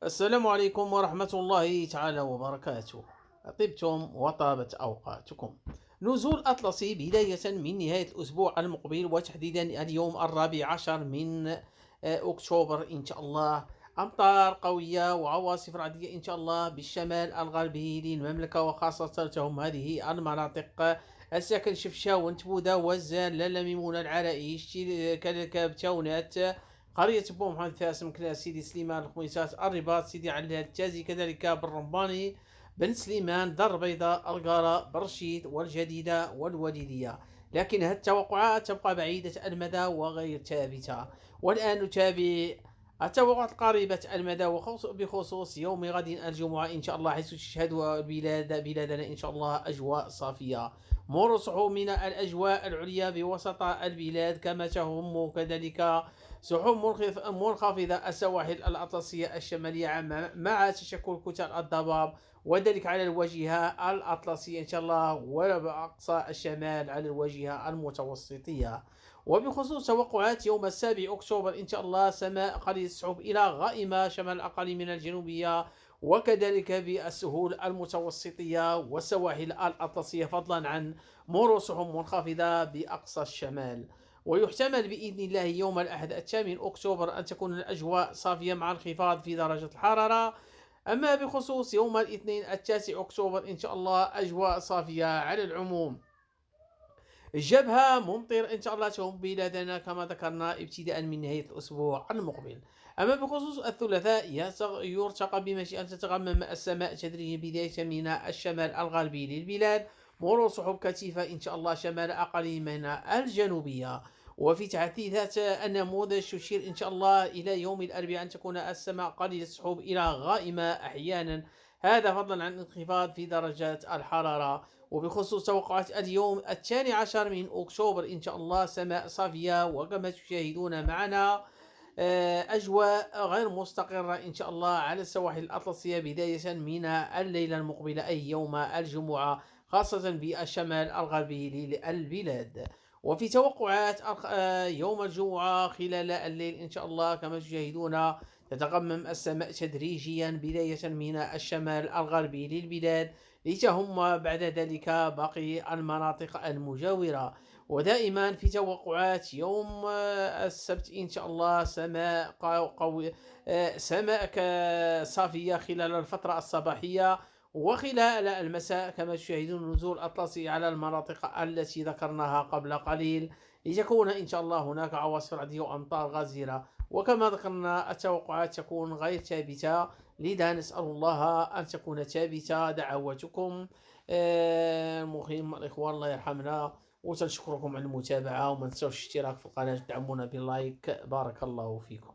السلام عليكم ورحمة الله تعالى وبركاته. طبتم وطابت أوقاتكم. نزول أطلسي بداية من نهاية الأسبوع المقبل، وتحديدا اليوم 14 من أكتوبر إن شاء الله. أمطار قوية وعواصف رعدية إن شاء الله بالشمال الغربي للمملكة، وخاصة تهم هذه المناطق الساكن شفشاون تبوذا وزان لالا ميمونة العرائش كذلك بتاونات قرية بو محمد فاس مكلا سيدي سليمان الخميسات الرباط سيدي علي التازي كذلك بالرمباني بن سليمان دار البيضاء القارة برشيد والجديدة والوليدية. لكن هذه التوقعات تبقى بعيدة المدى وغير ثابتة. والآن نتابع التوقعات قريبة المدى بخصوص يوم غد الجمعة إن شاء الله، حيث تشهد بلادنا إن شاء الله أجواء صافية مرصع من الأجواء العليا بوسط البلاد، كما تهم كذلك سحب منخفضة السواحل الأطلسية الشمالية مع تشكل كتل الضباب، وذلك على الواجهة الأطلسية إن شاء الله، وبأقصى الشمال على الواجهة المتوسطية. وبخصوص توقعات يوم 7 أكتوبر إن شاء الله، سماء قليل السحب إلى غائمة شمال الأقاليم من الجنوبية، وكذلك بالسهول المتوسطية والسواحل الأطلسية، فضلا عن مرور سحب منخفضة بأقصى الشمال. ويحتمل بإذن الله يوم الأحد 8 أكتوبر أن تكون الأجواء صافية مع انخفاض في درجة الحرارة. أما بخصوص يوم الاثنين 9 أكتوبر إن شاء الله، أجواء صافية على العموم. جبهة ممطر إن شاء الله تهم بلادنا كما ذكرنا ابتداء من نهاية الأسبوع المقبل. أما بخصوص الثلاثاء، يرتقى بمشيئة تتغمم السماء تدريجيا بداية من الشمال الغربي للبلاد، مرور سحب كثيفة إن شاء الله شمال أقاليمنا الجنوبية. وفي تحديثات النموذج تشير إن شاء الله إلى يوم الأربعاء أن تكون السماء قليلة السحب إلى غائمة أحيانا، هذا فضلا عن انخفاض في درجات الحرارة. وبخصوص توقعات اليوم 12 من أكتوبر إن شاء الله، سماء صافية وكما تشاهدون معنا أجواء غير مستقرة إن شاء الله على السواحل الأطلسية بداية من الليلة المقبلة أي يوم الجمعة، خاصة بالشمال الغربي للبلاد. وفي توقعات يوم الجمعة خلال الليل إن شاء الله كما تشاهدون، تتغمم السماء تدريجيا بداية من الشمال الغربي للبلاد، لتهم بعد ذلك باقي المناطق المجاورة. ودائما في توقعات يوم السبت إن شاء الله، سماء قوي، سماء صافية خلال الفترة الصباحية وخلال المساء، كما تشاهدون نزول أطلسي على المناطق التي ذكرناها قبل قليل، لتكون إن شاء الله هناك عواصف رعدية وأمطار غزيرة. وكما ذكرنا التوقعات تكون غير ثابتة، لذا نسأل الله أن تكون ثابتة دعواتكم. مهم الإخوان الله يرحمنا، وتنشكركم على المتابعة، وما تنسوش الاشتراك في القناة، دعمونا باللايك، بارك الله فيكم.